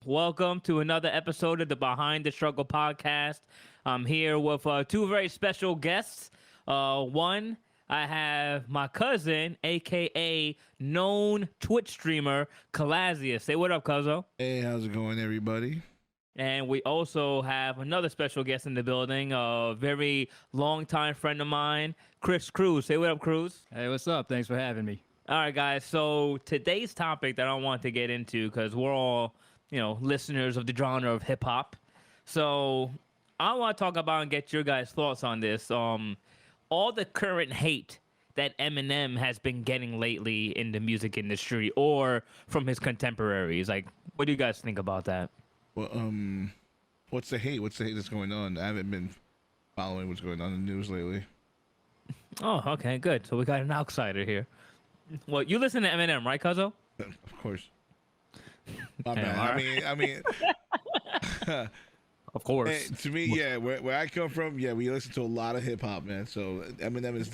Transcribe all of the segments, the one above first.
Welcome to another episode of the Behind the Struggle podcast. I'm here with two very special guests. One, I have my cousin, aka known Twitch streamer, Calazius. Say what up, Cuzzo. Hey, how's it going, everybody? And we also have another special guest in the building, a very longtime friend of mine, Chris Cruz. Say what up, Cruz. Hey, what's up? Thanks for having me. All right, guys. So today's topic that I want to get into, because we're all, listeners of the genre of hip hop. So I want to talk about and get your guys' thoughts on this. All the current hate that Eminem has been getting lately in the music industry or from his contemporaries. Like, what do you guys think about that? Well, what's the hate? What's the hate that's going on? I haven't been following what's going on in the news lately. Oh, okay, good. So we got an outsider here. Well, you listen to Eminem, right, Cuzzo? Of course. My Damn, bad. all I mean, Of course. hey, to me, yeah, where I come from, yeah, we listen to a lot of hip hop, man. So Eminem is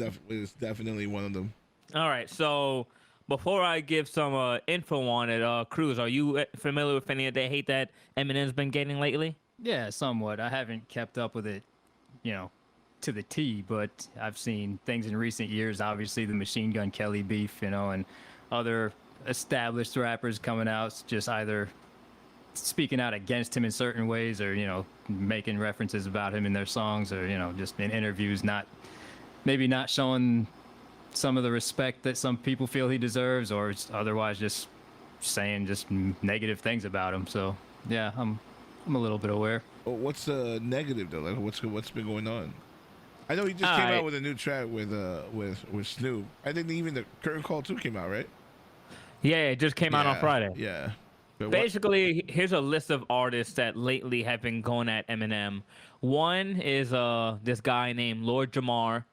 definitely one of them. All right, so before I give some info on it, Cruz, are you familiar with any of the hate that Eminem's been getting lately? Yeah, somewhat. I haven't kept up with it, to the T, but I've seen things in recent years. Obviously, the Machine Gun Kelly beef, and other established rappers coming out, just either speaking out against him in certain ways or, making references about him in their songs or, just in interviews, maybe not showing some of the respect that some people feel he deserves or otherwise just saying just negative things about him. So, yeah, I'm a little bit aware. Well, what's the negative though? Like, what's been going on? I know he just came out with a new track with Snoop. I think even the Curtain Call 2 came out, right? Yeah, it just came out on Friday. Yeah. But Basically, here's a list of artists that lately have been going at Eminem. One is this guy named Lord Jamar.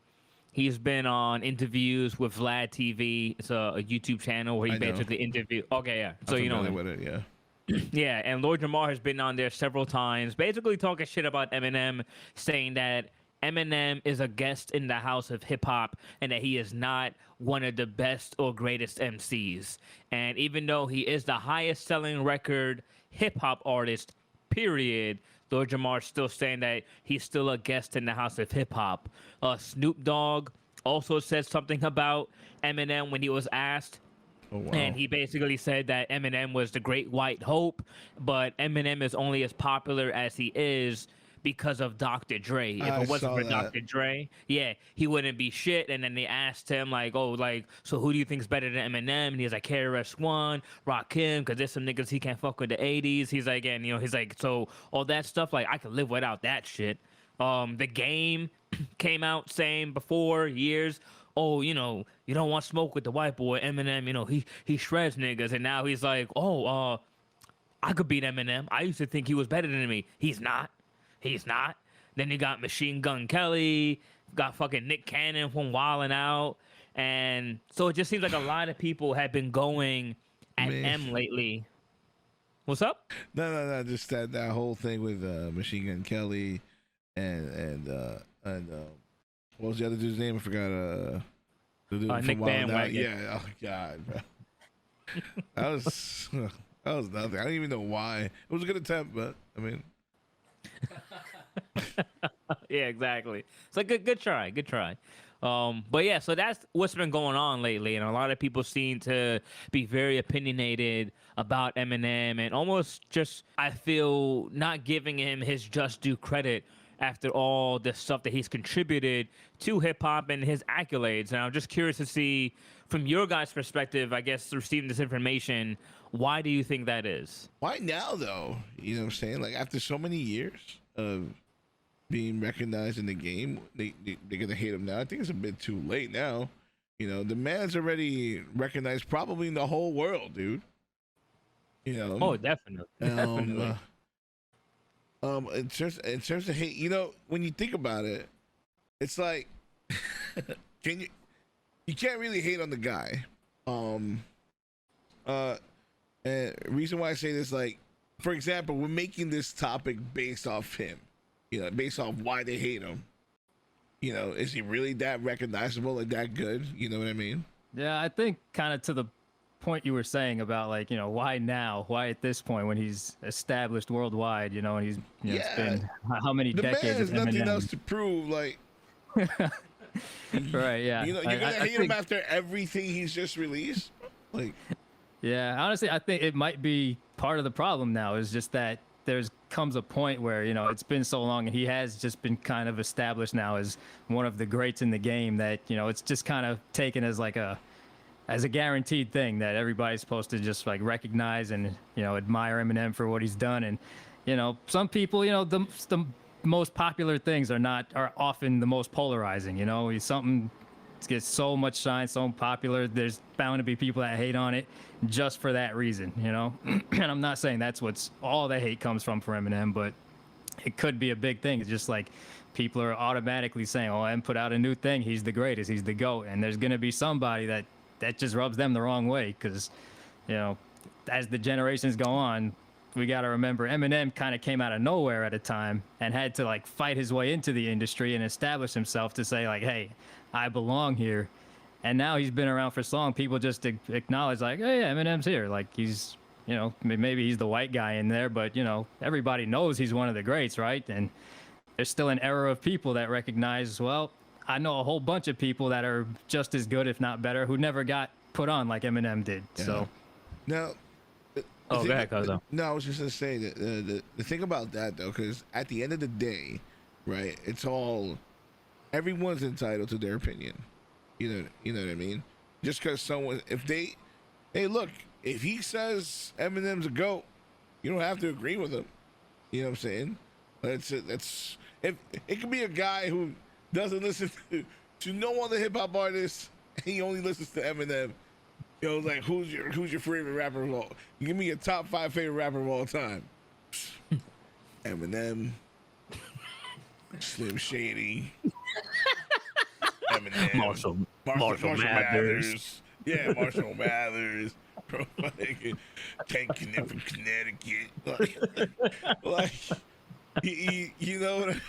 He's been on interviews with Vlad TV. It's a YouTube channel where he basically interview. Okay, yeah. So I'm you know familiar with it, yeah. Yeah, and Lord Jamar has been on there several times, basically talking shit about Eminem, saying that Eminem is a guest in the house of hip hop and that he is not one of the best or greatest MCs. And even though he is the highest selling record hip hop artist, period, Lord Jamar's still saying that he's still a guest in the house of hip hop. Snoop Dogg also said something about Eminem when he was asked. Oh, wow. And he basically said that Eminem was the great white hope, but Eminem is only as popular as he is because of Dr. Dre. If it wasn't for Dr. Dre, yeah, he wouldn't be shit. And then they asked him, like, oh, like, so who do you think's better than Eminem? And he's like, KRS-One, Rakim, because there's some niggas he can't fuck with the 80s. He's like, and, he's like, so all that stuff, like, I could live without that shit. The Game came out saying before years, oh, you don't want smoke with the white boy. Eminem, he shreds niggas. And now he's like, oh, I could beat Eminem. I used to think he was better than me. He's not. He's not. Then you got Machine Gun Kelly, got fucking Nick Cannon from Wildin' Out. And so it just seems like a lot of people have been going at M lately. What's up? No. Just that whole thing with Machine Gun Kelly and what was the other dude's name? I forgot. The dude Nick Bandwagon. Yeah. Oh God, bro. that was nothing. I don't even know why. It was a good attempt, but I mean. Yeah, exactly. It's like good try. But yeah, so that's what's been going on lately, and a lot of people seem to be very opinionated about Eminem and almost just, I feel, not giving him his just due credit after all the stuff that he's contributed to hip hop and his accolades. And I'm just curious to see, from your guys' perspective, I guess, receiving this information, why do you think that is? Why now, though? You know what I'm saying? Like, after so many years of being recognized in the game, they're gonna hate him now. I think it's a bit too late now. The man's already recognized probably in the whole world, dude. Oh, definitely. Definitely. In terms of hate, when you think about it, it's like, you can't really hate on the guy. And reason why I say this, like, for example, we're making this topic based off him, based off why they hate him. Is he really that recognizable, like that good? You know what I mean? Yeah, I think kind of to the point you were saying about like, why now? Why at this point when he's established worldwide, and he's, it's Yeah, been how many the man decades of has nothing else Eminem? to prove. Like, Right, yeah. you know, you're gonna hate him after everything he's just released. Like, Yeah, honestly, I think it might be part of the problem now is just that there's comes a point where, it's been so long and he has just been kind of established now as one of the greats in the game that, it's just kind of taken as like as a guaranteed thing that everybody's supposed to just like recognize and, admire Eminem for what he's done. And, some people, the most popular things are often the most polarizing, he's something gets so much shine, so popular. There's bound to be people that hate on it just for that reason, And I'm not saying that's what's all the hate comes from for Eminem, but it could be a big thing. It's just like people are automatically saying, "Oh, Em put out a new thing. He's the greatest. He's the GOAT." And there's gonna be somebody that just rubs them the wrong way because, as the generations go on, we got to remember Eminem kind of came out of nowhere at a time and had to like fight his way into the industry and establish himself to say like, hey, I belong here. And now he's been around for so long, people just acknowledge like, hey, yeah, Eminem's here. Like he's, maybe he's the white guy in there, but everybody knows he's one of the greats, right? And there's still an era of people that recognize, well, I know a whole bunch of people that are just as good, if not better, who never got put on like Eminem did. Yeah. So now, go ahead, Cuzzo. No, I was just gonna say that the thing about that though, because at the end of the day, right, it's all everyone's entitled to their opinion. You know what I mean? Just because someone, hey, look, if he says Eminem's a GOAT, you don't have to agree with him. You know what I'm saying? That's if it could be a guy who doesn't listen to no other hip hop artists, and he only listens to Eminem. Like who's your favorite rapper of all? You give me your top 5 favorite rapper of all time. Eminem, Slim Shady, Eminem, Marshall Mathers. Yeah, Marshall Mathers. Bro, like, tanking it from Connecticut. Like you know what I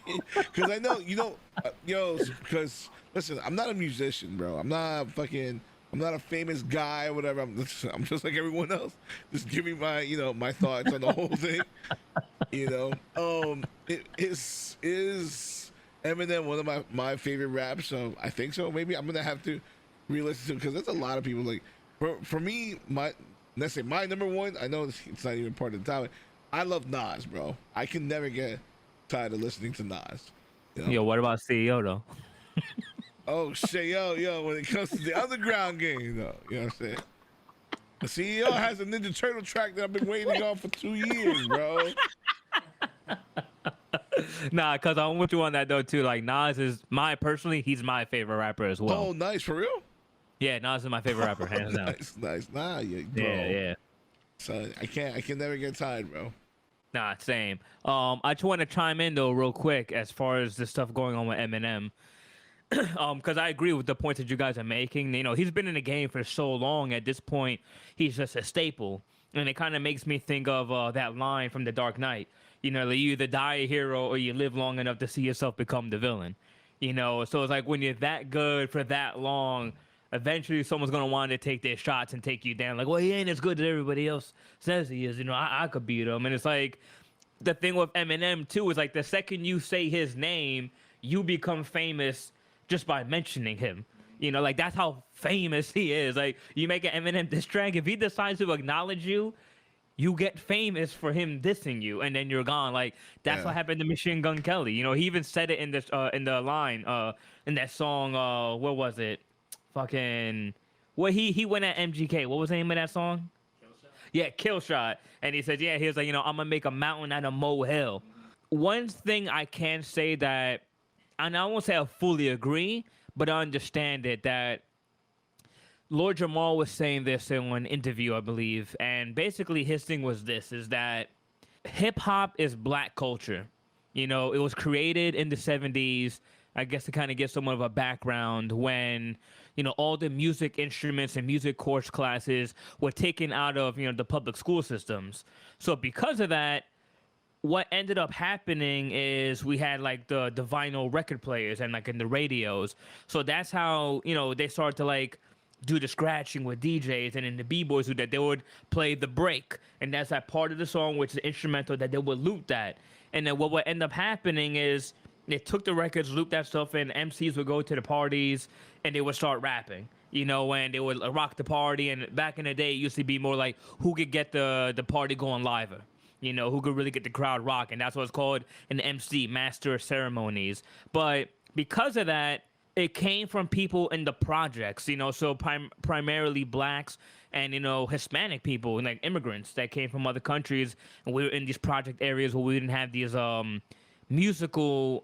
mean? Because I know, because listen, I'm not a musician, bro. I'm not a famous guy or whatever. I'm just like everyone else. Just giving my, my thoughts on the whole thing. Is Eminem one of my favorite raps? So I think so. Maybe I'm gonna have to re-listen to it because there's a lot of people like. For me, let's say my number one. I know it's not even part of the topic. I love Nas, bro. I can never get tired of listening to Nas. Yo, what about CEO though? Oh shit, yo, when it comes to the underground game though, you know what I'm saying? The CEO has a Ninja Turtle track that I've been waiting on for 2 years, bro. Nah, cause I'm with you on that though too. Like Nas is personally, he's my favorite rapper as well. Oh, nice, for real? Yeah, Nas is my favorite rapper, hands down. Nice. Nah, bro. Yeah. So I can never get tired, bro. Nah, same. I just want to chime in though real quick as far as the stuff going on with Eminem. Because I agree with the points that you guys are making. He's been in the game for so long. At this point, he's just a staple, and it kind of makes me think of that line from The Dark Knight. You either die a hero or you live long enough to see yourself become the villain. So it's like when you're that good for that long, eventually someone's gonna want to take their shots and take you down. Like, well, he ain't as good as everybody else says he is. I could beat him. And it's like the thing with Eminem too is like the second you say his name, you become famous just by mentioning him. Like that's how famous he is. Like you make an Eminem diss track, if he decides to acknowledge you, you get famous for him dissing you, and then you're gone. Like that's what happened to Machine Gun Kelly. He even said it in this in the line in that song. What was it? Fucking. Well, he went at MGK. What was the name of that song? Yeah, Kill Shot. And he said, yeah, he was like, I'm gonna make a mountain out of molehill. One thing I can say that, and I won't say I fully agree, but I understand it, that Lord Jamal was saying this in an interview, I believe, and basically his thing was this, is that hip-hop is black culture. It was created in the 70s, I guess, to kind of give someone of a background when, all the music instruments and music course classes were taken out of, the public school systems. So because of that, what ended up happening is we had like the vinyl record players and like in the radios. So that's how, they started to like do the scratching with DJs, and then the b-boys that they would play the break, and that's that part of the song which is instrumental that they would loop that. And then what would end up happening is they took the records, looped that stuff, and MCs would go to the parties and they would start rapping. And they would rock the party. And back in the day, it used to be more like who could get the party going liver. Who could really get the crowd rocking. That's what's called an MC, Master of Ceremonies. But because of that, it came from people in the projects, so primarily blacks and, Hispanic people, like immigrants that came from other countries. And we were in these project areas where we didn't have these musical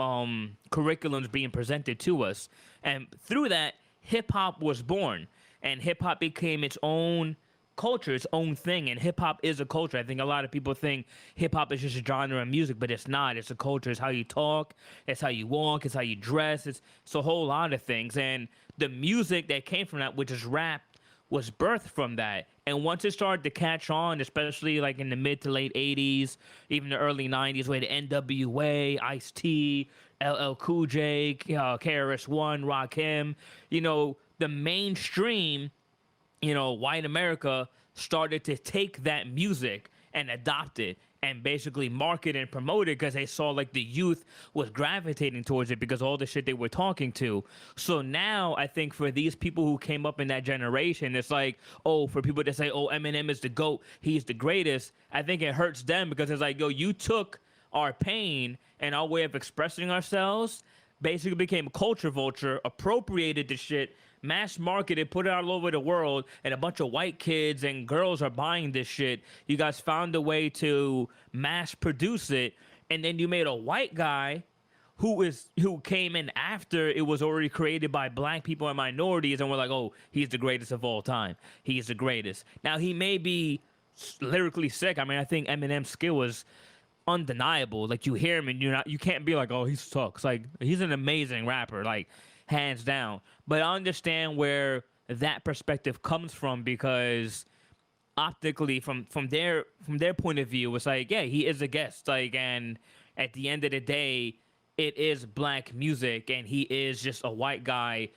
curriculums being presented to us. And through that, hip hop was born, and hip hop became its own culture, its own thing. And hip hop is a culture. I think a lot of people think hip hop is just a genre of music, but it's not. It's a culture. It's how you talk, it's how you walk, it's how you dress, it's a whole lot of things. And the music that came from that, which is rap, was birthed from that. And once it started to catch on, especially like in the mid to late 80s, even the early 90s, where the NWA, Ice-T, LL Cool J, KRS-One, Rakim, the mainstream, white America started to take that music and adopt it and basically market and promote it because they saw like the youth was gravitating towards it because all the shit they were talking to. So now I think for these people who came up in that generation, it's like, for people to say, Eminem is the GOAT, he's the greatest, I think it hurts them because it's like, you took our pain and our way of expressing ourselves, basically became a culture vulture, appropriated the shit, mass marketed, put it all over the world, and a bunch of white kids and girls are buying this shit. You guys found a way to mass produce it, and then you made a white guy who came in after it was already created by black people and minorities, and we're like, he's the greatest of all time. He's the greatest. Now, he may be lyrically sick. I mean, I think Eminem's skill was undeniable. Like, you hear him and you can't be like, he sucks. Like, he's an amazing rapper, like, hands down. But I understand where that perspective comes from because optically from their point of view, it's like, yeah, he is a guest. Like, and at the end of the day, it is black music and he is just a white guy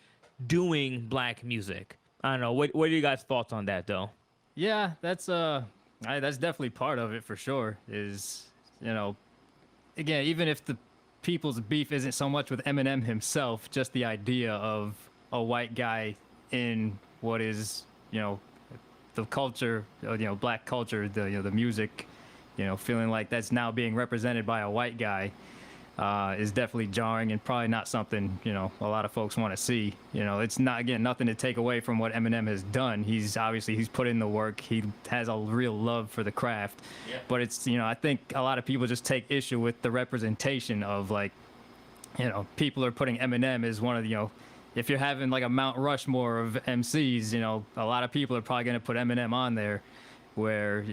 doing black music. I don't know. What are you guys' thoughts on that though? Yeah, that's definitely part of it for sure. Is, again, even if the people's beef isn't so much with Eminem himself, just the idea of a white guy in what is, the culture, black culture, the music, feeling like that's now being represented by a white guy, is definitely jarring and probably not something, a lot of folks want to see. It's not, again, nothing to take away from what Eminem has done. He's put in the work. He has a real love for the craft. Yeah. But it's, I think a lot of people just take issue with the representation of, like, people are putting Eminem as one of the, if you're having like a Mount Rushmore of MCs, a lot of people are probably going to put Eminem on there where,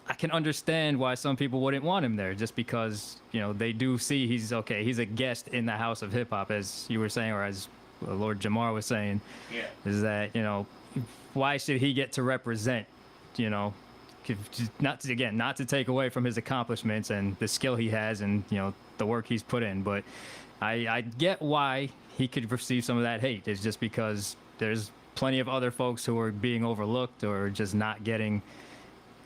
I can understand why some people wouldn't want him there just because, they do see he's a guest in the house of hip hop, as you were saying, or as Lord Jamar was saying, yeah, is that, why should he get to represent, not to take away from his accomplishments and the skill he has and, the work he's put in. But I get why he could receive some of that hate. It's just because there's plenty of other folks who are being overlooked or just not getting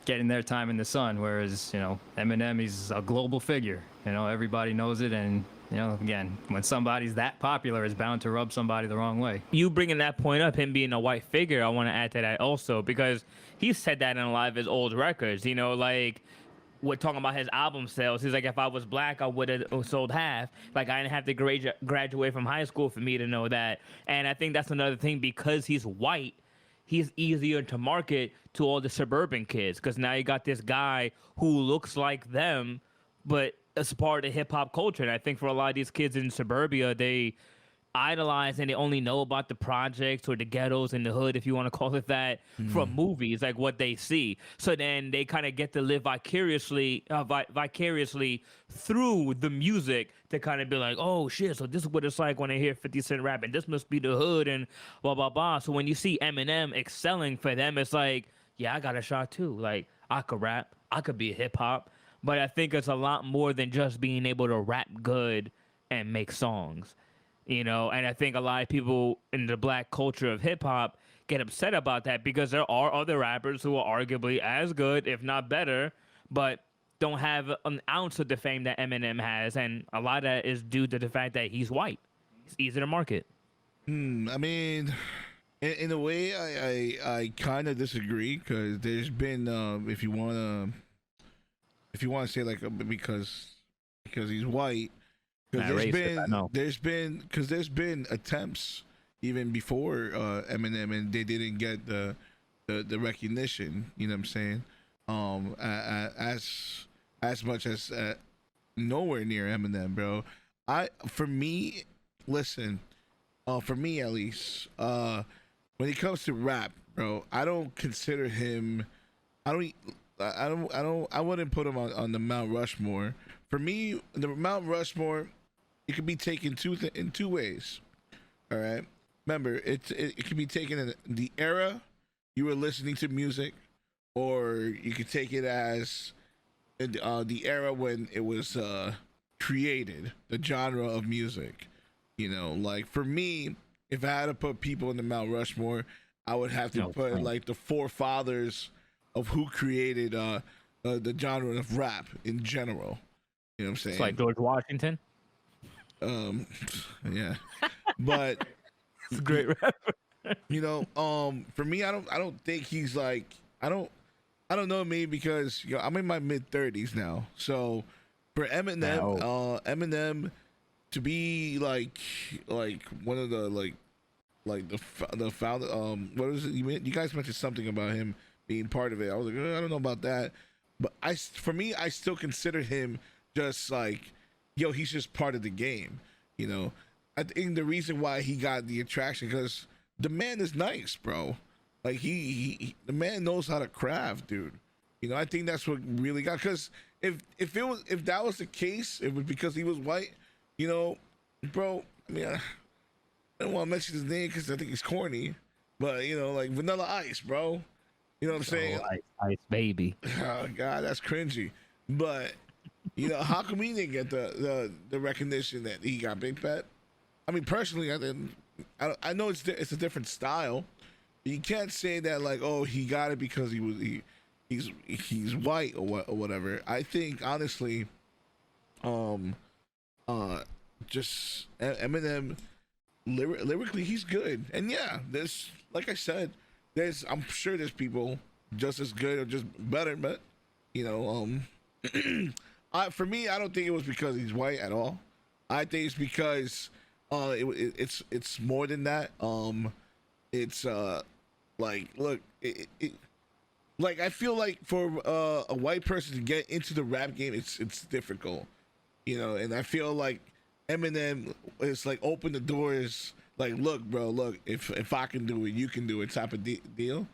their time in the sun, whereas Eminem, he's a global figure. Everybody knows it, and again, when somebody's that popular, it's bound to rub somebody the wrong way. You bringing that point up, him being a white figure, I want to add to that also because he said that in a lot of his old records. Like, we're talking about his album sales. He's like, if I was black, I would have sold half. Like, I didn't have to graduate from high school for me to know that. And I think that's another thing, because he's white, he's easier to market to all the suburban kids because now you got this guy who looks like them, but it's part of the hip hop culture. And I think for a lot of these kids in suburbia, they idolize and they only know about the projects or the ghettos in the hood, if you want to call it that, from movies, like what they see. So then they kind of get to live vicariously through the music to kind of be like, oh shit, so this is what it's like when I hear 50 Cent rap, and this must be the hood and blah blah blah. So when you see Eminem excelling, for them it's like, yeah, I got a shot too. Like, I could rap, I could be hip hop. But I think it's a lot more than just being able to rap good and make songs. And I think a lot of people in the black culture of hip hop get upset about that because there are other rappers who are arguably as good, if not better, but don't have an ounce of the fame that Eminem has, and a lot of that is due to the fact that he's white. It's easy to market. I mean, in a way, I kind of disagree because there's been if you want to say like because he's white, because there's been attempts even before Eminem, and they didn't get the recognition. You know what I'm saying? As much as nowhere near Eminem, bro. For me, listen, for me at least, when it comes to rap, bro, I don't consider him. I wouldn't put him on the Mount Rushmore. For me, the Mount Rushmore, it could be taken in two ways. All right. Remember, it can be taken in the era you were listening to music, or you could take it as the era when it was created, the genre of music. Like for me, if I had to put people in the Mount Rushmore, I would have to put like the forefathers of who created the genre of rap in general. You know what I'm saying? It's like George Washington. Yeah, but It's a great rapper. For me, I don't think he's like I don't know, maybe because I'm in my mid-30s now. So for Eminem, Eminem to be like one of the like the founder, what is it? You guys mentioned something about him being part of it. I was like, I don't know about that, but for me, I still consider him just like, he's just part of the game. I think the reason why he got the attraction because the man is nice, bro. Like the man knows how to craft, dude. I think that's what really got. Because if that was the case, it was because he was white. Bro. I mean, I don't want to mention his name because I think he's corny, but like Vanilla Ice, bro. You know what I'm saying? Ice baby. Oh God, that's cringy. But how come he didn't get the recognition that he got, Big Pet? I mean, personally, I know it's a different style. You can't say that like, oh, he got it because he's white or whatever. I think honestly, just Eminem lyrically he's good, and yeah, there's like I said, I'm sure there's people just as good or just better, but for me, I don't think it was because he's white at all. I think it's because it's more than that. It's like, look, like I feel like for a white person to get into the rap game, it's difficult, and I feel like Eminem is like open the doors, like, look, bro, look, if I can do it, you can do it, type of deal.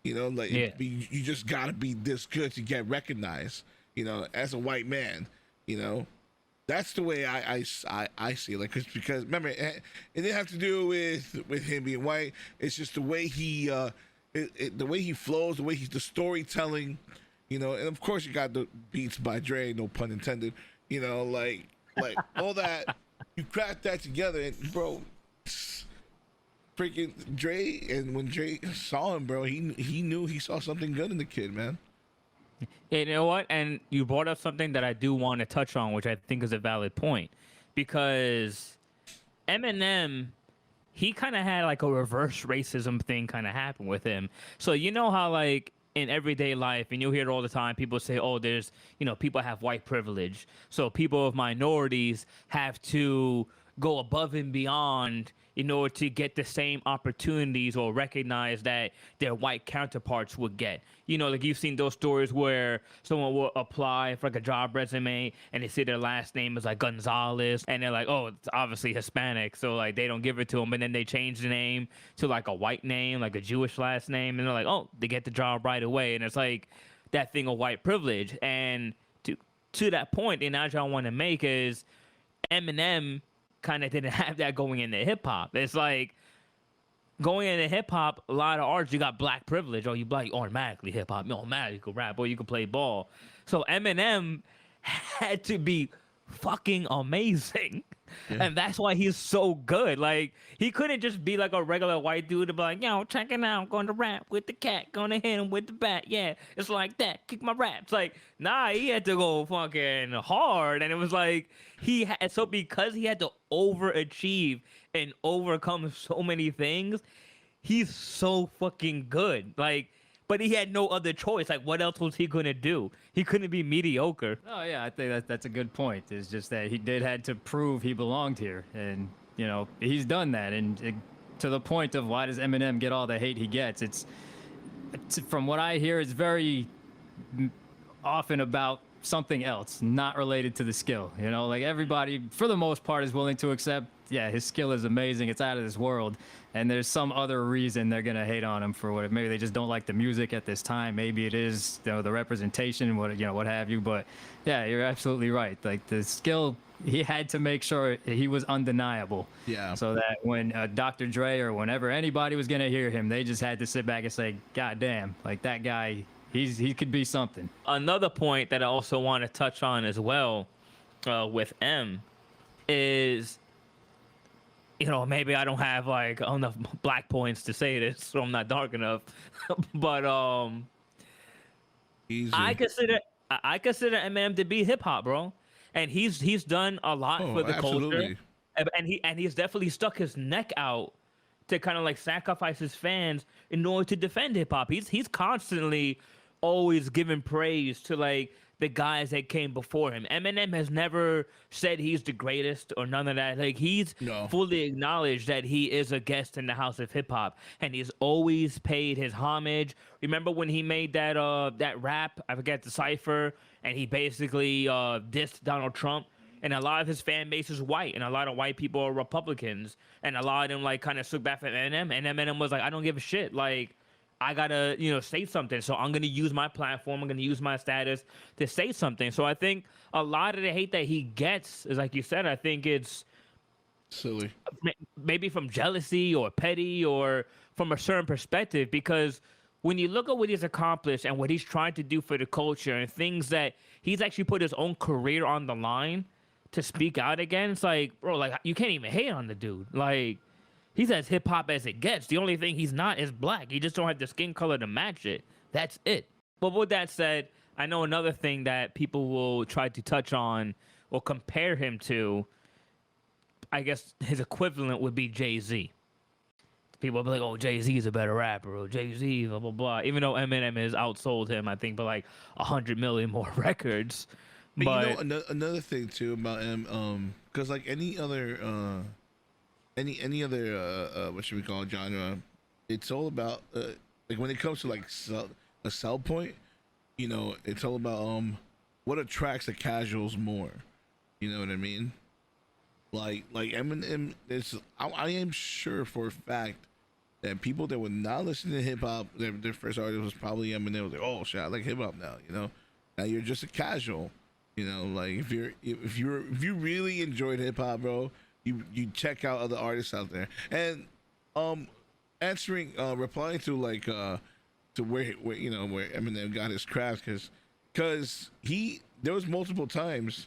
Like you just gotta be this good to get recognized, as a white man. That's the way I see it. Like, because remember, it didn't have to do with him being white. It's just the way he the way he flows, the way he's the storytelling, and of course you got the beats by Dre, no pun intended. Like all that, you craft that together, and bro, freaking Dre. And when Dre saw him, bro, he knew he saw something good in the kid, man. You know what? And you brought up something that I do want to touch on, which I think is a valid point, because Eminem, he kind of had like a reverse racism thing kind of happen with him. So how like in everyday life, and you'll hear it all the time, people say, oh, there's, people have white privilege. So people of minorities have to go above and beyond in order to get the same opportunities or recognize that their white counterparts would get. Like you've seen those stories where someone will apply for like a job resume and they say their last name is like Gonzalez, and they're like, oh, it's obviously Hispanic, so like they don't give it to them, and then they change the name to like a white name, like a Jewish last name, and they're like, oh, they get the job right away. And it's like that thing of white privilege. And to that point, the analogy I want to make is Eminem kind of didn't have that going into hip hop. It's like going into hip hop, a lot of artists, you got black privilege, or you black, automatically hip hop, you automatically can rap, or you can play ball. So Eminem had to be fucking amazing Yeah. And that's why he's so good. Like, he couldn't just be like a regular white dude to be like, yo, check it out, I'm going to rap with the cat, going to hit him with the bat. Yeah, it's like that. Kick my raps. Like, nah, he had to go fucking hard. And it was like, so because he had to overachieve and overcome so many things, he's so fucking good. Like, but he had no other choice. Like, what else was he gonna do? He couldn't be mediocre. Oh yeah, I think that's a good point. It's just that he had to prove he belonged here, and he's done that. And to the point of why does Eminem get all the hate he gets? It's from what I hear, it's very often about something else, not related to the skill. Like everybody, for the most part, is willing to accept, yeah, his skill is amazing, it's out of this world, and there's some other reason they're gonna hate on him for what. Maybe they just don't like the music at this time. Maybe it is the representation, what have you. But yeah, you're absolutely right. Like the skill, he had to make sure he was undeniable. Yeah. So that when Dr. Dre or whenever anybody was gonna hear him, they just had to sit back and say, God damn, like that guy. He could be something. Another point that I also want to touch on as well with M is, maybe I don't have like enough black points to say this, so I'm not dark enough. But Easy. I consider Eminem to be hip hop, bro, and he's done a lot for the absolutely. culture, and he's definitely stuck his neck out to kind of like sacrifice his fans in order to defend hip hop. He's constantly always giving praise to like the guys that came before him. Eminem has never said he's the greatest or none of that. Like he's fully acknowledged that he is a guest in the house of hip hop, and he's always paid his homage. Remember when he made that rap? I forget the cipher, and he basically dissed Donald Trump. And a lot of his fan base is white, and a lot of white people are Republicans, and a lot of them like kind of took back from Eminem, and Eminem was like, I don't give a shit. Like, I gotta, say something. So I'm gonna use my platform. I'm gonna use my status to say something. So I think a lot of the hate that he gets is, like you said, I think it's silly, maybe from jealousy or petty or from a certain perspective. Because when you look at what he's accomplished and what he's trying to do for the culture and things that he's actually put his own career on the line to speak out against, like, bro, like you can't even hate on the dude. Like, he's as hip hop as it gets. The only thing he's not is black. He just don't have the skin color to match it. That's it. But with that said, I know another thing that people will try to touch on or compare him to, I guess his equivalent would be Jay-Z. People will be like, oh, Jay-Z is a better rapper, or Jay-Z, blah, blah, blah. Even though Eminem has outsold him, I think, by like 100 million more records. But another thing too about him, because like any other what should we call it, genre, it's all about like when it comes to like a sell point, it's all about what attracts the casuals more. You know what I mean? Like Eminem, I am sure for a fact that people that would not listen to hip hop, their first artist was probably Eminem. Was like, oh shit, I like hip hop now. Now you're just a casual. Like if you really enjoyed hip hop, bro, you check out other artists out there. And replying to like to where Eminem got his craft, because there was multiple times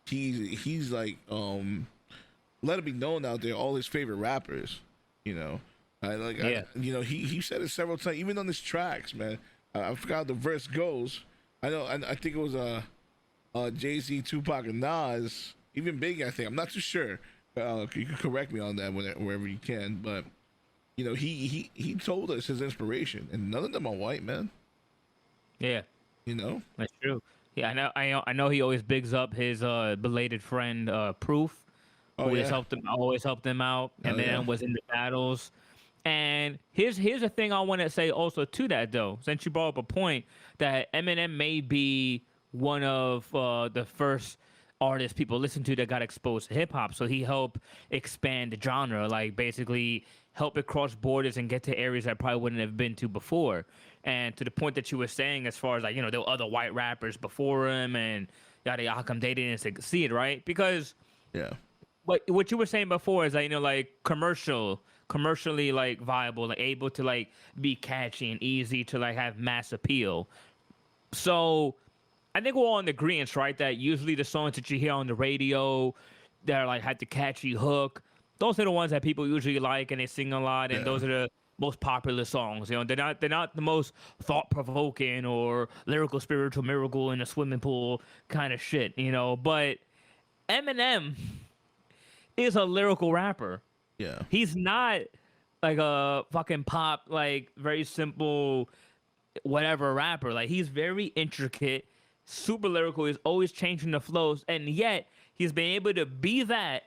he's like let it be known out there all his favorite rappers, he said it several times, even on his tracks, man. I forgot how the verse goes. I think it was Jay-Z, Tupac, and Nas, even Big, I think. I'm not too sure. You can correct me on that wherever you can. But he told us his inspiration, and none of them are white, man. Yeah, that's true. Yeah, I know. He always bigs up his belated friend Proof, who always helped him out, and then was in the battles. And here's the thing I want to say also to that, though, since you brought up a point that Eminem may be one of the first artists people listen to that got exposed to hip hop. So he helped expand the genre, like basically help it cross borders and get to areas that probably wouldn't have been to before. And to the point that you were saying, as far as like, there were other white rappers before him and yada yada, how come they didn't succeed, right? Because what you were saying before is that, like commercially like viable, like able to like be catchy and easy to like have mass appeal. So I think we're all in agreement, right? That usually the songs that you hear on the radio, that are like had the catchy hook. Those are the ones that people usually like and they sing a lot, and those are the most popular songs. You know, they're not the most thought provoking or lyrical spiritual miracle in a swimming pool kind of shit. You know, but Eminem is a lyrical rapper. Yeah. He's not like a fucking pop, like very simple, whatever rapper. Like he's very intricate, super lyrical. He's always changing the flows, and yet he's been able to be that,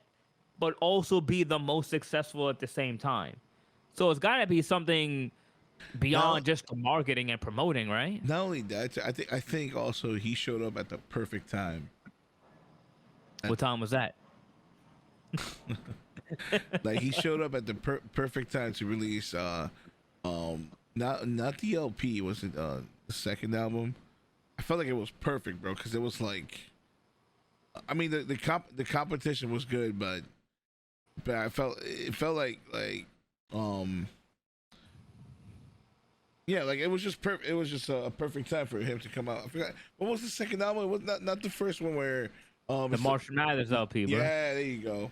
but also be the most successful at the same time. So it's got to be something beyond just the marketing and promoting, right? Not only that, I think also he showed up at the perfect time. What time was that? Like he showed up at the perfect time to release not the LP, was it the second album? I felt like it was perfect, bro, because it was like, I mean the competition was good, but it felt like yeah, like it was just perfect. It was just a perfect time for him to come out. I forgot what was the second album. It was not the first one where The Marshall Mathers LP, bro. yeah, there you go.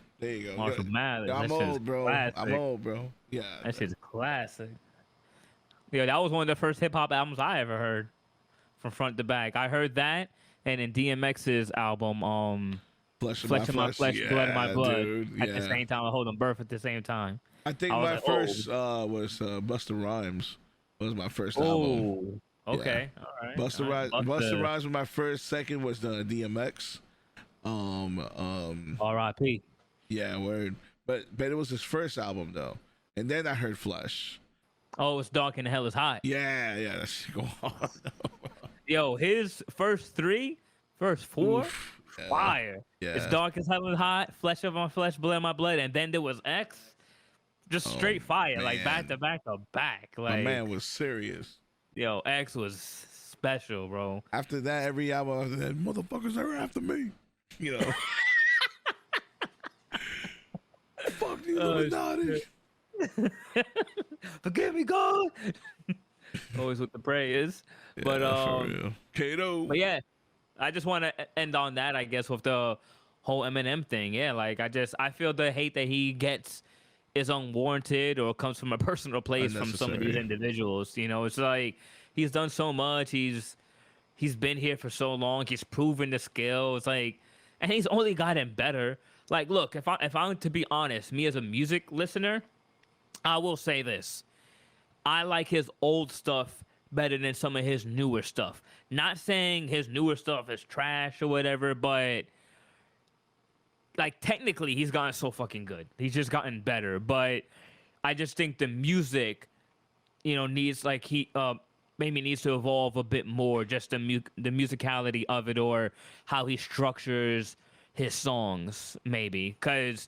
Marshall Mathers. I'm old, bro. Classic. I'm old, bro. Yeah, That shit's classic. Yeah, that was one of the first hip hop albums I ever heard, from front to back. I heard that, and in DMX's album, Flesh of My Flesh, yeah, Blood of My Blood. dude, At the same time, I hold them birth at the same time. I think I was my like, first was Busta Rhymes. Was my first album. Oh, okay, all right. Busta Rhymes was my first. Second was the DMX. R.I.P. Yeah, word. But it was his first album though, and then I heard Flesh. Oh, it's dark and the hell is hot. Yeah, that's go on. Yo, his first four, fire. Yeah. It's dark as hell is hot. Flesh of my flesh, blood of my blood, and then there was X. Just straight fire, man. like back to back to back. Like My man was serious. Yo, X was special, bro. After that, every album after that, motherfuckers are after me. You know. Fuck these Illuminati. Forgive me, God. Always with the prayers. Yeah, But for real. Kato. But yeah, I just want to end on that, I guess, with the whole Eminem thing. Yeah, like I feel the hate that he gets is unwarranted or comes from a personal place from some of these individuals. You know, it's like he's done so much. He's been here for so long. He's proven the skill. It's like, and he's only gotten better. Like, look, if I'm to be honest, me as a music listener, I will say this: I like his old stuff better than some of his newer stuff. Not saying his newer stuff is trash or whatever, but like technically he's gotten so fucking good. He's just gotten better. But I just think the music, you know, needs like maybe needs to evolve a bit more. Just the musicality of it, or how he structures his songs, maybe. Because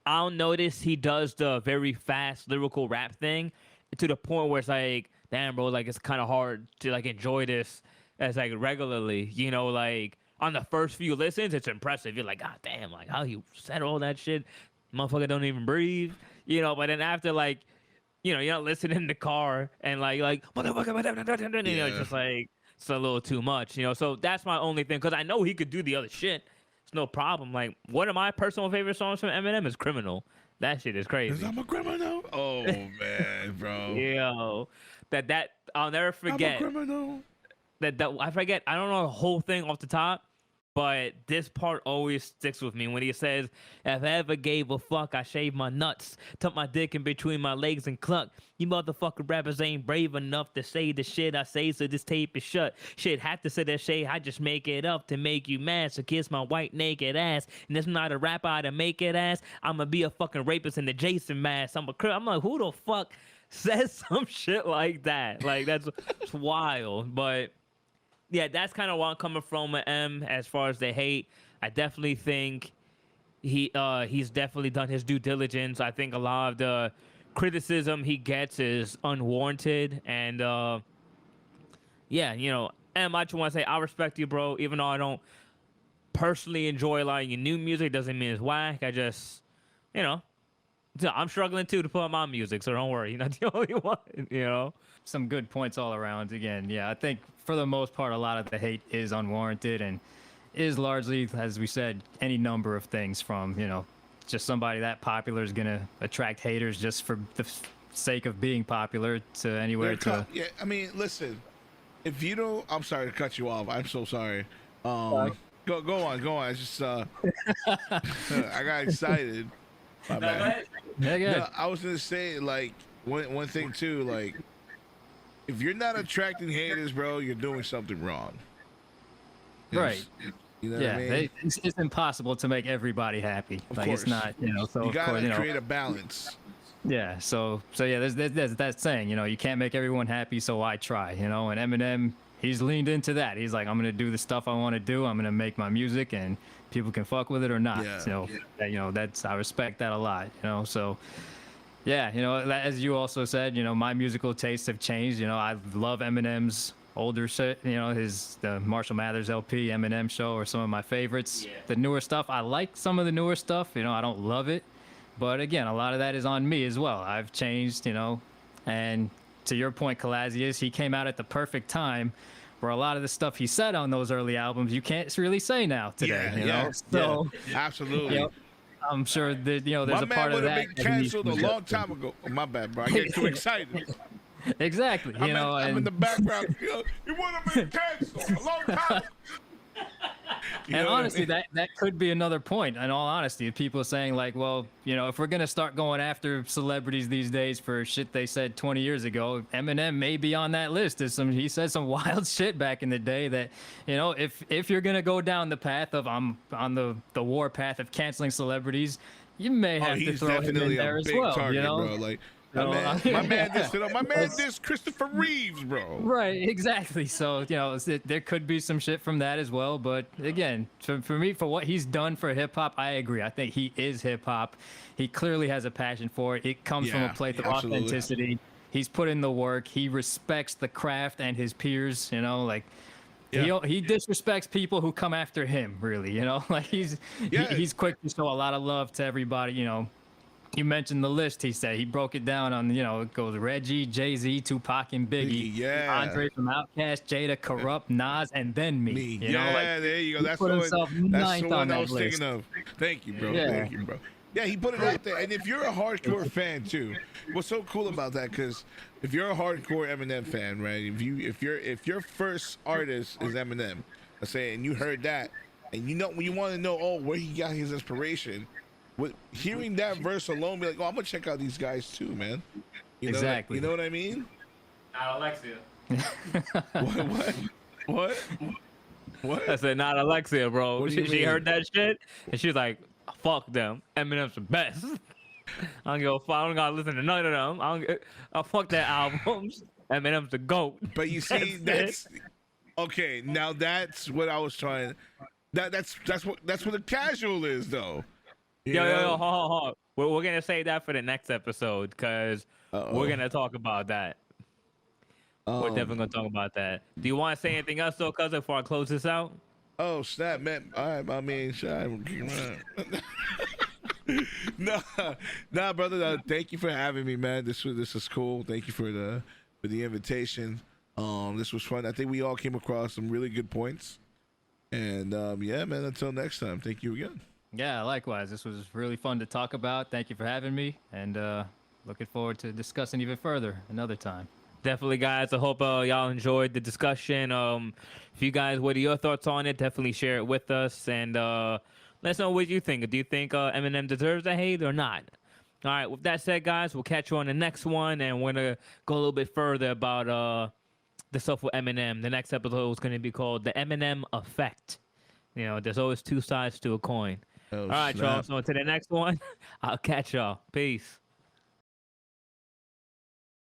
I'll notice he does the very fast lyrical rap thing to the point where it's like, damn, bro, like it's kind of hard to like enjoy this as like regularly, you know, like on the first few listens, it's impressive. You're like, God damn, like how you said all that shit, motherfucker don't even breathe, you know. But then after, like, you know, you're not listening in the car and like motherfucker, you know, just like it's a little too much, you know. So that's my only thing, because I know he could do the other shit. It's no problem. Like one of my personal favorite songs from Eminem is "Criminal." That shit is crazy. I'm a criminal. Oh man, bro. Yo, that I'll never forget. I'm a criminal. That I forget. I don't know the whole thing off the top, but this part always sticks with me when he says, "If I ever gave a fuck, I shaved my nuts, tuck my dick in between my legs and cluck. You motherfucking rappers ain't brave enough to say the shit I say, so this tape is shut. Shit, have to say that shit. I just make it up to make you mad. So kiss my white naked ass. And it's not a rap I to make it ass. I'ma be a fucking rapist in the Jason mask. I'm like, who the fuck says some shit like that? Like that's it's wild, but. Yeah, that's kind of where I'm coming from with M as far as the hate. I definitely think he's definitely done his due diligence. I think a lot of the criticism he gets is unwarranted. And yeah, you know, M, I just want to say I respect you, bro. Even though I don't personally enjoy a lot of your new music, doesn't mean it's whack. I just, you know, I'm struggling too to put out my music, so don't worry. You're not the only one, you know. Some good points all around. Again, yeah, I think for the most part, a lot of the hate is unwarranted, and is largely, as we said, any number of things from, just somebody that popular is going to attract haters just for the sake of being popular to anywhere Yeah, I mean, listen, if you don't, I'm sorry to cut you off. I'm so sorry. Go on. I just I got excited. My bad. No, I was gonna say, like, one thing too, like, if you're not attracting haters, bro, you're doing something wrong. Right. You know what I mean? It's impossible to make everybody happy. Of like course. It's not, so you of gotta course, create a balance. Yeah, so yeah, there's that saying, you can't make everyone happy, so I try, and Eminem, he's leaned into that. He's like, I'm gonna do the stuff I want to do. I'm gonna make my music, and people can fuck with it or not. Yeah. So, that's, I respect that a lot. So, yeah, as you also said, my musical tastes have changed. I love Eminem's older shit. The Marshall Mathers LP, Eminem Show, are some of my favorites. Yeah. The newer stuff, I like some of the newer stuff. I don't love it. But again, a lot of that is on me as well. I've changed, and to your point, Calazius, he came out at the perfect time where a lot of the stuff he said on those early albums, you can't really say now today, So, absolutely. I'm sure that, there's my a part of that. My man would have been canceled a long time ago. Oh, my bad, bro. I get too excited. Exactly. I'm in the background. He would have been canceled a long time. And honestly, that could be another point. In all honesty, of people saying like, well, if we're gonna start going after celebrities these days for shit they said 20 years ago, Eminem may be on that list. He said some wild shit back in the day that, if you're gonna go down the path of I'm on the war path of canceling celebrities, you may have to throw him in there as well. Target, bro. Like, my man dissed Christopher Reeves, bro. Right, exactly. So, there could be some shit from that as well. But again, for me, for what he's done for hip hop, I agree. I think he is hip hop. He clearly has a passion for it. It comes from a place of authenticity. He's put in the work. He respects the craft and his peers, he disrespects people who come after him, really, like he's quick to show a lot of love to everybody, You mentioned the list. He said he broke it down on, it goes Reggie, Jay-Z, Tupac, and Biggie. Yeah. Andre from Outkast, Jada, Corrupt, Nas, and then me. There you go. That's the one I was thinking of. Thank you, bro. Yeah. Thank you, bro. Yeah, he put it out there. And if you're a hardcore fan too, what's so cool about that? Because if you're a hardcore Eminem fan, right? If your first artist is Eminem, let's say, and you heard that, and you want to know, where he got his inspiration. With hearing that verse alone, be like, I'm gonna check out these guys too, man. Exactly. You know what I mean? Not Alexia. What? I said not Alexia, bro. What do you She mean? heard that shit and she's like, fuck them. Eminem's the best. I don't give a fuck. I don't gotta listen to none of them. I'll fuck that album. Eminem's the GOAT. But you see, that's okay. Now that's what I was trying. That's what the casual is, though. Yo, hold on. We're gonna save that for the next episode because we're gonna talk about that. We're definitely gonna talk about that. Do you want to say anything else though, cousin, before I close this out? Oh snap, man! All right, I mean, nah, brother. Thank you for having me, man. This is cool. Thank you for the invitation. This was fun. I think we all came across some really good points. And yeah, man. Until next time, thank you again. Yeah, likewise. This was really fun to talk about. Thank you for having me, and looking forward to discussing even further another time. Definitely, guys. I hope y'all enjoyed the discussion. If you guys, what are your thoughts on it? Definitely share it with us, and let us know what you think. Do you think Eminem deserves a hate or not? All right. With that said, guys, we'll catch you on the next one, and we're gonna go a little bit further about the stuff with Eminem. The next episode is gonna be called "The Eminem Effect." There's always two sides to a coin. All right, y'all. So to the next one, I'll catch y'all. Peace.